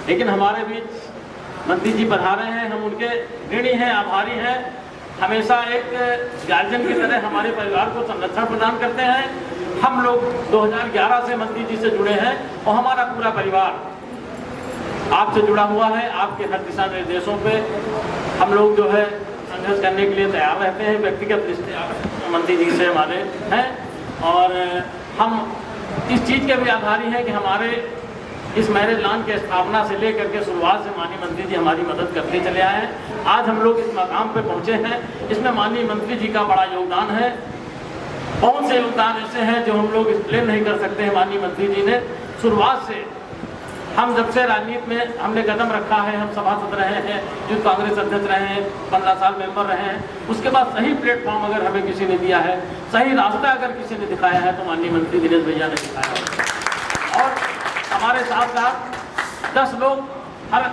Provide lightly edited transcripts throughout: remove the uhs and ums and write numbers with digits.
लेकिन हमारे बीच मंत्री जी पधारे हैं, हम उनके ऋणी हैं, आभारी हैं। हमेशा एक गार्जियन की तरह हमारे परिवार को संरक्षण प्रदान करते हैं। हम लोग 2011 से मंत्री जी से जुड़े हैं और हमारा पूरा परिवार आपसे जुड़ा हुआ है। आपके हर दिशा निर्देशों पे हम लोग जो है संघर्ष करने के लिए तैयार रहते हैं। व्यक्तिगत रिश्ते मंत्री जी से हमारे हैं और हम इस चीज़ के भी आभारी हैं कि हमारे इस मैरिज लॉन के स्थापना से लेकर के शुरुआत से माननीय मंत्री जी हमारी मदद करते चले आए हैं। आज हम लोग इस मकाम पे पहुंचे हैं, इसमें माननीय मंत्री जी का बड़ा योगदान है। बहुत से योगदान ऐसे हैं जो हम लोग एक्सप्लेन नहीं कर सकते हैं। माननीय मंत्री जी ने शुरुआत से, हम जब से राजनीति में हमने कदम रखा है, हम सभासद रहे हैं, यूथ कांग्रेस अध्यक्ष रहे हैं, 15 साल मेंबर रहे हैं, उसके बाद सही प्लेटफॉर्म अगर हमें किसी ने दिया है, सही रास्ता अगर किसी ने दिखाया है तो माननीय मंत्री दिनेश भैया ने दिखाया। और हमारे साथ साथ 10 लोग हर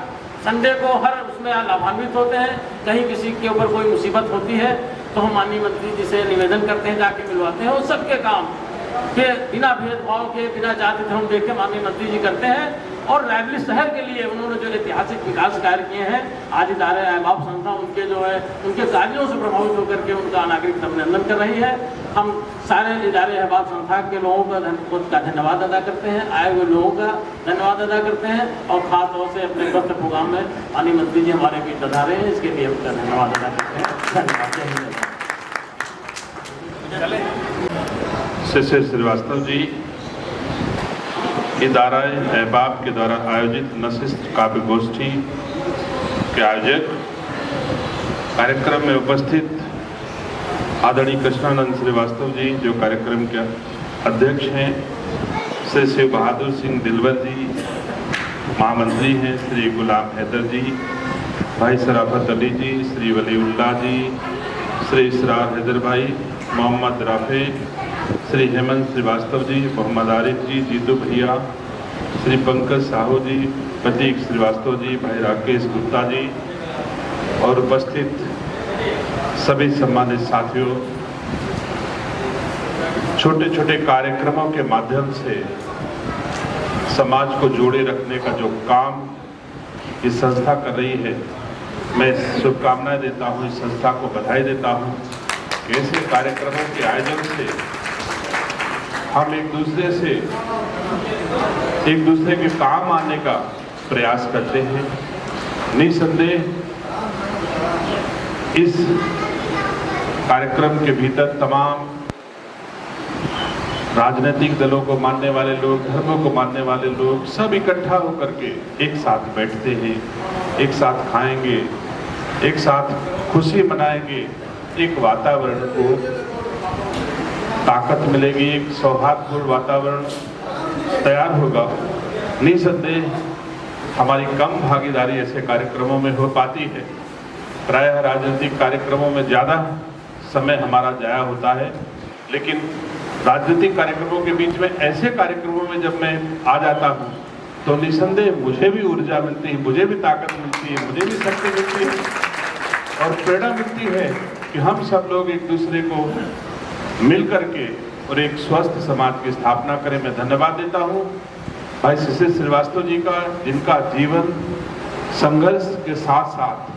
संडे को हर उसमें लाभान्वित होते हैं। कहीं किसी के ऊपर कोई मुसीबत होती है तो हम माननीय मंत्री जी से निवेदन करते हैं, जाके मिलवाते हैं। और सबके काम के बिना भेदभाव के, बिना जाति धर्म देख के माननीय मंत्री जी करते हैं। और रायबरेली शहर के लिए उन्होंने जो ऐतिहासिक विकास कार्य किए हैं, आज इदारे अहबाब संस्था उनके जो है उनके कार्यों से प्रभावित होकर के उनका नागरिक अभिनंदन कर रही है। हम सारे इदारे अहबाब संस्था के लोगों का धन्यवाद अदा करते हैं, आए हुए लोगों का धन्यवाद अदा करते हैं और खास तौर से अपने स्वस्थ प्रोग्राम में माननीय मंत्री जी हमारे बीच पधारे हैं, इसके लिए उनका धन्यवाद अदा करते हैं। धन्यवाद। शिशिर श्रीवास्तव जी, इदारा अहबाब के द्वारा आयोजित नशिस्त काव्य गोष्ठी के आयोजक, कार्यक्रम में उपस्थित आदरणीय कृष्णानंद श्रीवास्तव जी जो कार्यक्रम के अध्यक्ष हैं, श्री शिव बहादुर सिंह दिलवर जी महामंत्री हैं, श्री गुलाम हैदर जी, भाई शराफत अली जी, श्री वलीउल्लाह जी, श्री इसरार हैदर भाई, मोहम्मद राफे, श्री हेमंत श्रीवास्तव जी, मोहम्मद आरिफ जी, जीतू भैया, श्री पंकज साहू जी, प्रतीक श्रीवास्तव जी, भाई राकेश गुप्ता जी और उपस्थित सभी सम्मानित साथियों। छोटे छोटे कार्यक्रमों के माध्यम से समाज को जोड़े रखने का जो काम इस संस्था कर रही है, मैं शुभकामनाएं देता हूं, इस संस्था को बधाई देता हूं कि ऐसे कार्यक्रमों के आयोजन से हम एक दूसरे के काम आने का प्रयास करते हैं। निसंदेह इस कार्यक्रम के भीतर तमाम राजनीतिक दलों को मानने वाले लोग, धर्मों को मानने वाले लोग सब इकट्ठा होकर के एक साथ बैठते हैं, एक साथ खाएंगे, एक साथ खुशी मनाएंगे, एक वातावरण को ताकत मिलेगी, एक सौहार्दपूर्ण वातावरण तैयार होगा। निसंदेह हमारी कम भागीदारी ऐसे कार्यक्रमों में हो पाती है। प्रायः राजनीतिक कार्यक्रमों में ज़्यादा समय हमारा जाया होता है, लेकिन राजनीतिक कार्यक्रमों के बीच में ऐसे कार्यक्रमों में जब मैं आ जाता हूँ तो निसंदेह मुझे भी ऊर्जा मिलती है, मुझे भी ताकत मिलती है, मुझे भी शक्ति मिलती है और प्रेरणा मिलती है कि हम सब लोग एक दूसरे को मिल करके और एक स्वस्थ समाज की स्थापना करें। मैं धन्यवाद देता हूं भाई शिशिर श्रीवास्तव जी का, जिनका जीवन संघर्ष के साथ साथ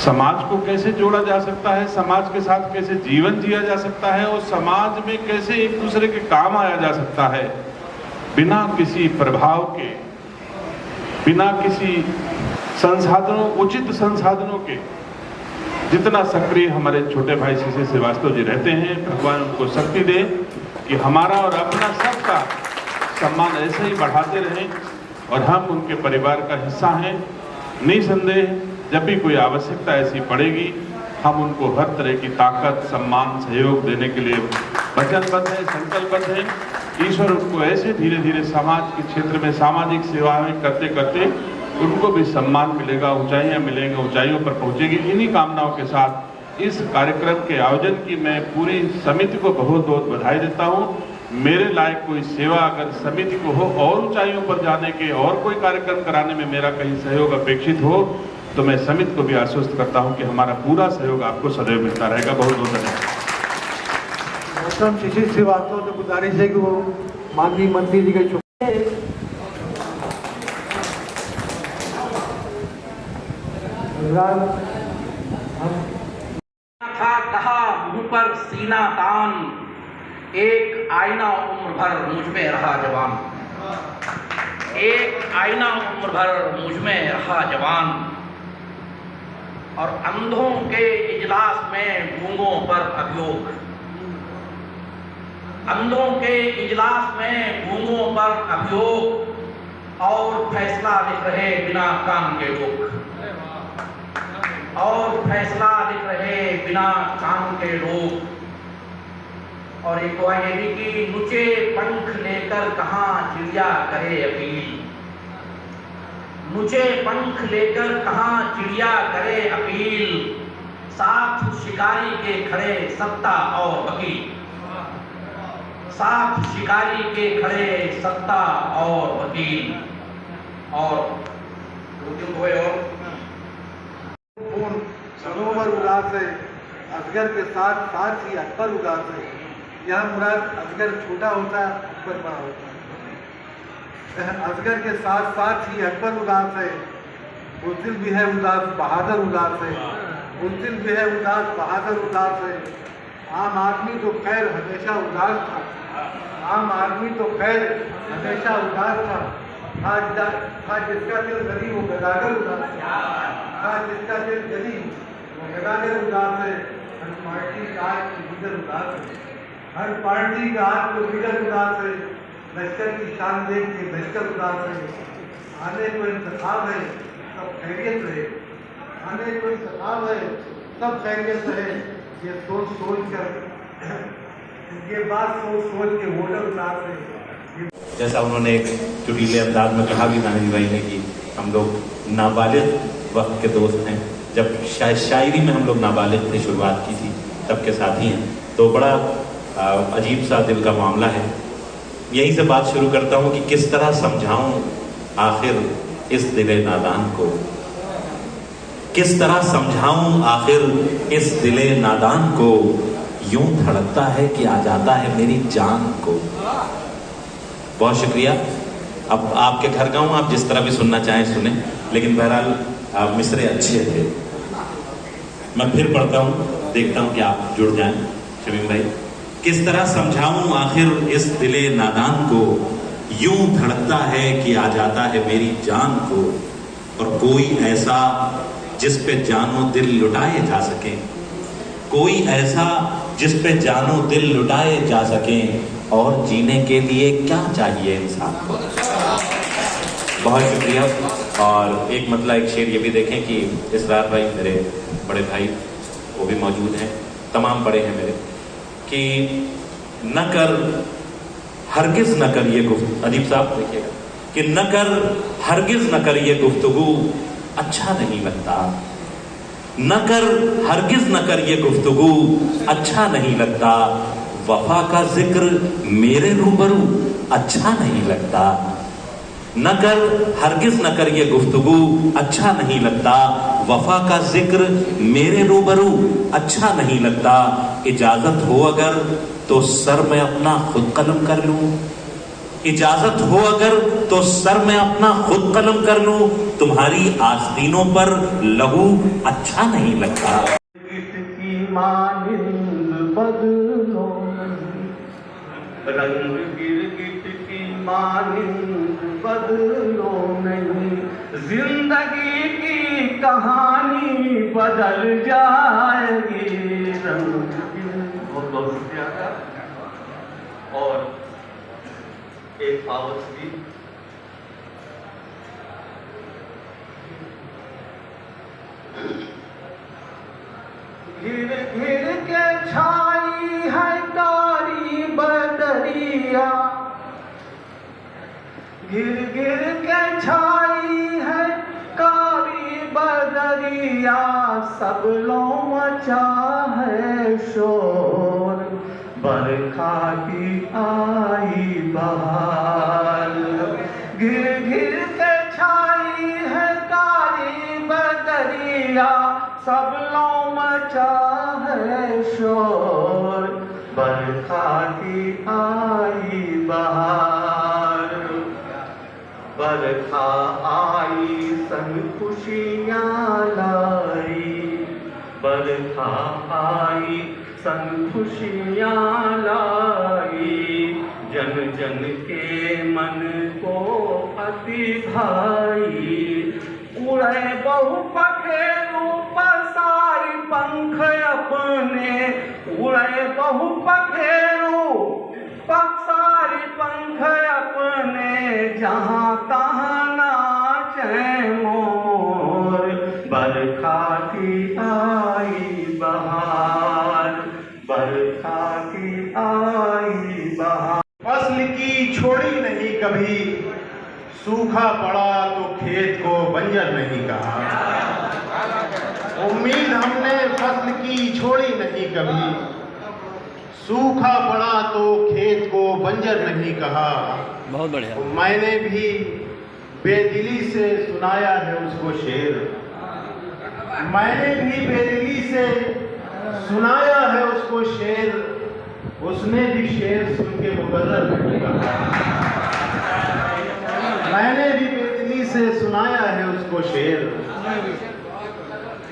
समाज को कैसे जोड़ा जा सकता है, समाज के साथ कैसे जीवन जिया जा सकता है और समाज में कैसे एक दूसरे के काम आया जा सकता है, बिना किसी प्रभाव के, बिना किसी संसाधनों, उचित संसाधनों के। जितना सक्रिय हमारे छोटे भाई शिशिर श्रीवास्तव जी रहते हैं, भगवान उनको शक्ति दे कि हमारा और अपना सबका सम्मान ऐसे ही बढ़ाते रहें और हम उनके परिवार का हिस्सा हैं। निसंदेह जब भी कोई आवश्यकता ऐसी पड़ेगी, हम उनको हर तरह की ताकत, सम्मान, सहयोग देने के लिए वचनबद्ध हैं, संकल्पबद्ध हैं। ईश्वर उनको ऐसे धीरे धीरे समाज के क्षेत्र में सामाजिक सेवाएं करते करते उनको भी सम्मान मिलेगा, ऊंचाइयां मिलेंगी, ऊंचाइयों पर पहुंचेगी। इन्हीं कामनाओं के साथ इस कार्यक्रम के आयोजन की मैं पूरी समिति को बहुत बहुत बधाई देता हूं। मेरे लायक कोई सेवा अगर समिति को हो और ऊंचाइयों पर जाने के और कोई कार्यक्रम कराने में मेरा कहीं सहयोग अपेक्षित हो तो मैं समिति को भी आश्वस्त करता हूं कि हमारा पूरा सहयोग आपको सदैव मिलता रहेगा। बहुत बहुत धन्यवाद। शिशिर श्रीवास्तव से गुजारिश है कि वो माननीय मंत्री जी के था कहा मुंह पर सीना तान, एक आईना उम्र भर मुझ में रहा जवान। एक आईना उम्र भर मुझ में रहा जवान, और अंधों के इजलास में गूंगों पर अभियोग। अंधों के इजलास में गूंगों पर अभियोग, और फैसला लिख रहे बिना कान के लोग। और फैसला लिख रहे बिना कान के लोग। और एक दुआ ये भी कि नुचे पंख लेकर कहाँ चिड़िया करे अपील। नुचे पंख लेकर कहाँ चिड़िया करे अपील, साथ शिकारी के खड़े सत्ता और वकील। साथ शिकारी के खड़े सत्ता और वकील। और सनोवर उदास है, असगर के साथ साथ ही अकबर उदास है। यहाँ मुराद असगर छोटा होता है, अकबर बड़ा होता है। असगर के साथ साथ ही अकबर उदास है। बुज़दिल भी है उदास, बहादुर उदास है। बुज़दिल भी है उदास, बहादुर उदास है। आम आदमी तो खैर हमेशा उदास था। आम आदमी तो खैर हमेशा उदास था। था जिसका दिल गरीब वो गदागर उदास है। था जिसका दिल गरीब वो गदागर उदास है। हर पार्टी का आज तो लीडर उदास है। हर पार्टी का आज तो लीडर उदास है। लश्कर की शान देख के लश्कर उदास है। आने को इंतखाब है, सब खैरियत रहे। आने को इंतखाब है, सब खैरियत रहे। ये सोच सोच कर, ये बात सोच सोच के वोटर उदास है। जैसा उन्होंने एक चुटीले अंदाज में कहा भी दानिश भाई ने कि हम लोग नाबालिग वक्त के दोस्त हैं। जब शायरी में हम लोग नाबालिग थे, शुरुआत की थी, तब के साथी हैं। तो बड़ा अजीब सा दिल का मामला है। यहीं से बात शुरू करता हूँ कि किस तरह समझाऊं आखिर इस दिले नादान को। किस तरह समझाऊं आखिर इस दिले नादान को, यूं धड़कता है कि आ जाता है मेरी जान को। बहुत शुक्रिया। अब आपके घर का हूँ, आप जिस तरह भी सुनना चाहें सुने, लेकिन बहरहाल मिसरे अच्छे थे। मैं फिर पढ़ता हूँ, देखता हूँ कि आप जुड़ जाएं। शमीम भाई, किस तरह समझाऊं आखिर इस दिले नादान को, यूं धड़कता है कि आ जाता है मेरी जान को। और कोई ऐसा जिस पे जानो दिल लुटाए जा सके, कोई ऐसा जिस पे जानो दिल लुटाए जा सके, और जीने के लिए क्या चाहिए इंसान को। बहुत शुक्रिया। और एक मतलब एक शेर ये भी देखें कि इसरार भाई मेरे बड़े भाई वो भी मौजूद हैं, तमाम बड़े हैं मेरे, कि न कर हरगिज न कर ये गुफ्तगू, अदीब साहब देखिएगा, कि न कर हरगिज न कर ये गुफ्तगू अच्छा नहीं लगता। न कर हरगिज न कर ये गुफ्तगू अच्छा नहीं लगता। वफा का जिक्र मेरे रूबरू अच्छा नहीं लगता। न कर हरगिज न कर ये गुफ्तगू अच्छा नहीं लगता। वफा का जिक्र मेरे रूबरू अच्छा नहीं लगता। इजाजत हो अगर तो सर में अपना खुद कलम कर लूं। इजाजत हो अगर तो सर में अपना खुद कलम कर लूं। तुम्हारी आस्तीनों पर लहू अच्छा नहीं लगता। बदलो रंग गिरगिट की मानिंद बदलो नहीं। जिंदगी की कहानी बदल जाएगी। रंग बहुत ज्यादा। और एक आवत भी घिर घिर के छाई है कारी बदरिया। घिर घिर के छाई है कारी बदरिया। सब लो मचा है शोर, बरखा की आई बहार। घिर घिर के छाई है कारी बदरिया। सब लो मचा है शोर, बरखा की आई बहार। बरखा आई संग खुशियाँ लाई, बरखा आई संग खुशियाँ लाई, जन जन के मन को अति भाई। उड़े बहु पखेरु पसारी पंख अपने, उड़े बहु पखेरु पसारी पंख अपने, जहाँ तहाँ नाचे मोर। बरखा की आई बहार, बरखा की आई बहार। फसल की छोड़ी नहीं कभी, सूखा पड़ा तो खेत को बंजर नहीं कहा। उम्मीद हमने फसल की छोड़ी नहीं कभी, सूखा पड़ा तो खेत को बंजर नहीं कहा। बहुत बढ़िया। मैंने भी बेदिली से सुनाया है उसको शेर, मैंने भी बेदिली से सुनाया है उसको शेर, उसने भी शेर सुन के मुकर्रर नहीं कहा। मैंने भी बेदिली से सुनाया है उसको शेर,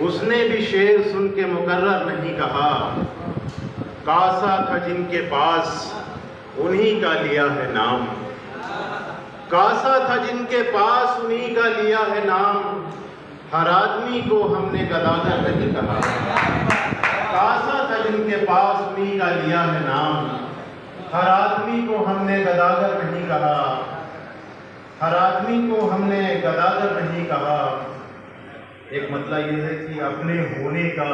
उसने भी शेर सुन के मुकर्रर नहीं कहा। कासा था जिनके पास उन्हीं का लिया है नाम, कासा था जिनके पास उन्हीं का लिया है नाम। हर आदमी को हमने गदागर नहीं कहा, कासा था जिनके पास उन्हीं का लिया है नाम। हर आदमी को हमने गदागर नहीं कहा, हर आदमी को हमने गदागर नहीं कहा। एक मतलब ये है कि अपने होने का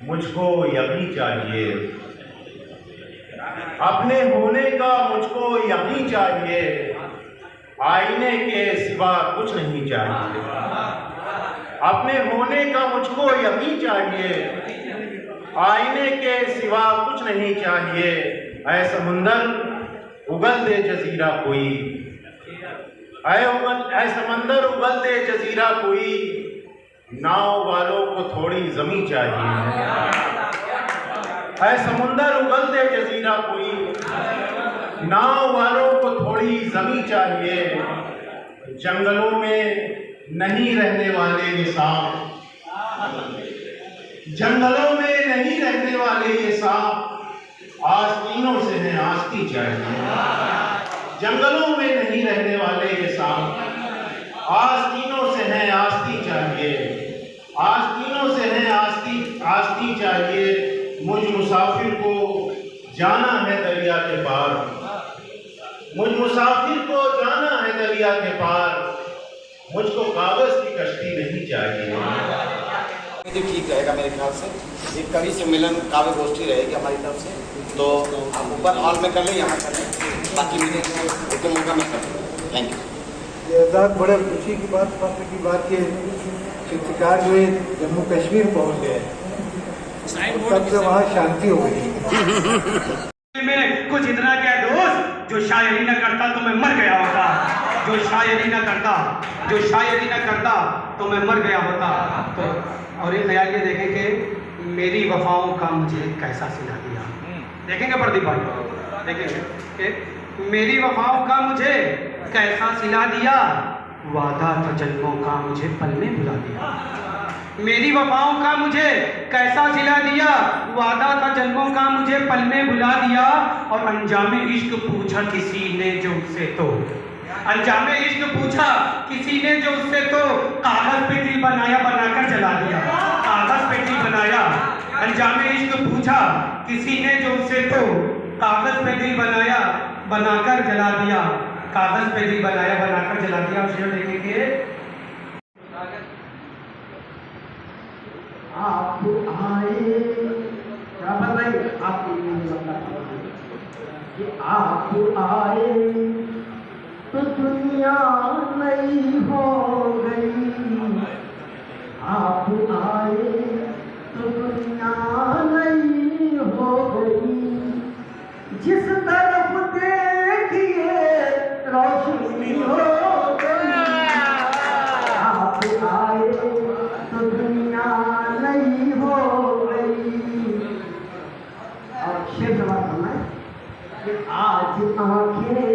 मुझको यकीन चाहिए, अपने होने का मुझको यकीन चाहिए, आईने के सिवा कुछ नहीं चाहिए। अपने होने का मुझको यकीन चाहिए, आईने के सिवा कुछ नहीं चाहिए। ऐ समुंदर उगल दे जजीरा कोई, ऐ समंदर उगल दे जजीरा कोई, नाव वालों को थोड़ी जमी चाहिए। ऐ समुंदर उगल दे जजीरा कोई, नाव वालों को थोड़ी जमी चाहिए। जंगलों में नहीं रहने वाले ये सांप, जंगलों में नहीं रहने वाले ये सांप, आस्तीनों से हैं आस्ती चाहिए। जंगलों में नहीं रहने वाले ये सांप, आस्तीनों से हैं आस्ती चाहिए, आस्तीनों से हैं आस्ती चाहिए। मुझ मुसाफिर को जाना है दरिया के पार, मुझ मुसाफिर को जाना है दरिया के पार, मुझको कागज की कश्ती नहीं चाहिए। तो ठीक रहेगा मेरे ख्याल से, एक कवि से मिलन काव्य गोष्ठी रहेगी हमारी तरफ से। तो आप ऊपर हॉल में कर लें, यहाँ कर लें, बाकी मीटिंग को मौका में कर लें। Thank you. ये आज़ाद बड़े खुशी की बात की बात ये चित्रकार जो जम्मू कश्मीर पहुँच गए, तब से वहाँ शांति हो गई। में कुछ इतना क्या दोस्त, जो शायरी न करता तो मैं मर गया होता, जो शायरी न करता, जो शायरी न करता तो मैं मर गया होता। तो और ये ख्याल ये देखें कि मेरी वफाओं का मुझे कैसा सिला दिया। देखेंगे प्रदीप भाई, देखेंगे कि मेरी वफाओं का मुझे कैसा सिला दिया, वादा था जन्मों का मुझे पल में भुला दिया। मेरी वफाओं का मुझे कैसा सिला दिया, वादा था जन्मों का मुझे पल में भुला दिया। और अंजामे इश्क पूछा किसी ने जो उससे, तो अंजामे इश्क पूछा किसी ने जो उससे, तो कागज पे दिल बनाया बनाकर जला दिया। कागज पे दिल बनाया, अंजामे इश्क पूछा किसी ने जो उससे, तो कागज पे दिल बनाया बनाकर जला दिया। कागज पे दिल बनाया बनाकर जला दिया। और शेर देखेंगे, आप आए, रावण भाई आप आए तो दुनिया नई हो गई, आप आए तो दुनिया नई हो गई। जिस तरफ देखिए रोशनी हो गई, आप आए तो दुनिया नई हो गई। और शेर जवाब करना है कि आज आंखें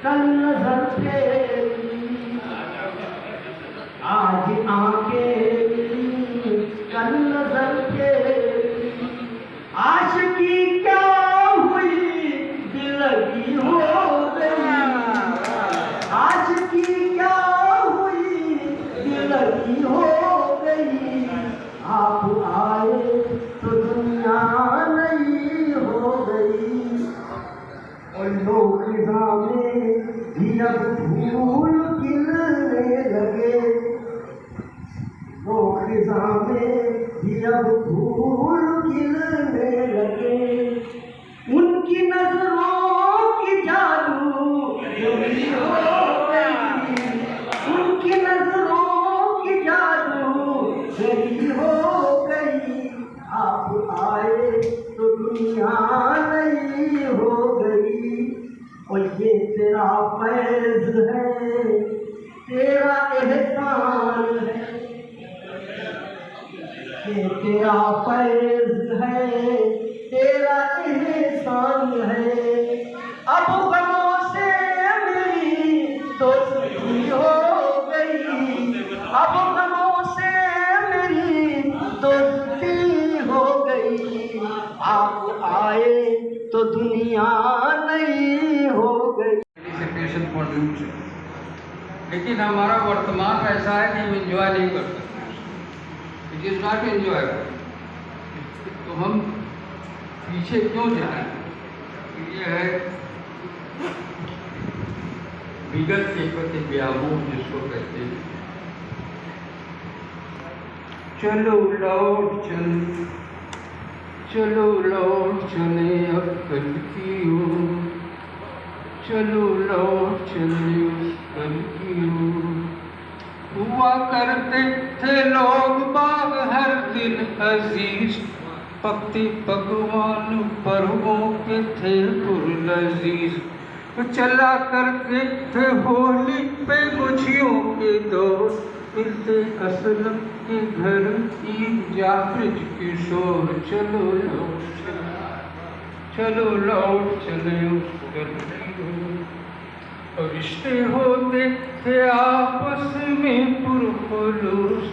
कल नजर फेरी, आज आंखें कल नजर फेरी, आशिकी क्या हुई दिलगी हो गई, आशिकी क्या हुई दिलगी हो गई, आप आए तो दुनिया नहीं हो गई। और लोग खिज़ा में भी अब फूल खिलने लगे, लोग खिज़ा में भी अब फूल खिलने लगे, उनकी नजरों की जादू पूरी हो गई, उनकी नजरों की जादू पूरी हो गई, आप आए तो दुनिया नहीं हो गई। और ये तेरा फैज़ है, तेरा एहसान है, ये तेरा फैज़ है, तेरा एहसान है। अब गमों से मेरी दोस्ती हो गई, अब गमों से मेरी दोस्ती हो गई, आप आए तो दुनिया नहीं हो गई। सेपरेशन फॉर फ्यूचर, लेकिन हमारा वर्तमान ऐसा है कि हम एंजॉय नहीं कर सकते, इट इज़ नॉट एंजॉयबल। तो हम पीछे क्यों जाएं? ये है विगत के प्रति व्यामोह जिसको कहते हैं। चलो लौट चले, चलो लौट चले अब कल की ओर, चलो लौट चले उस कल की ओर। हुआ करते थे लोग बाग हर दिन अजीज, पकते पकवान पर्वों के थे पुरलजीज। चला करते थे होली पे मुझियों के दौर, मिलते असलम के घर ईद जाफरिज किशोर। चलो लौट चले, चलो लौट चले उस कल की ओर। और रिश्ते होते थे आपस में पुरखुलूस,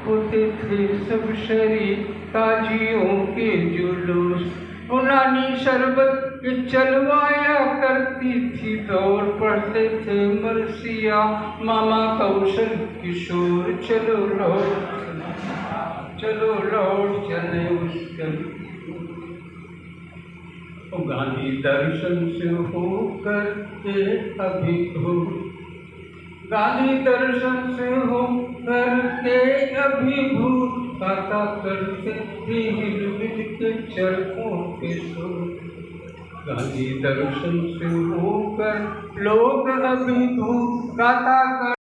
होते थे सब शरीक ताजियों के जुलूस। उनानी शरबत के चलवाया करती थी दौड़, पढ़ते थे मरसिया मामा कौशल किशोर। चलो लौट चलो लौट चले उस कल की ओर। गांधी दर्शन से होकर के अभिभूत, गांधी दर्शन से होकर के अभिभूत, गाता करते थे हिल के चरखों के सुर। गांधी दर्शन से होकर लोग अभिभूत, गाता कर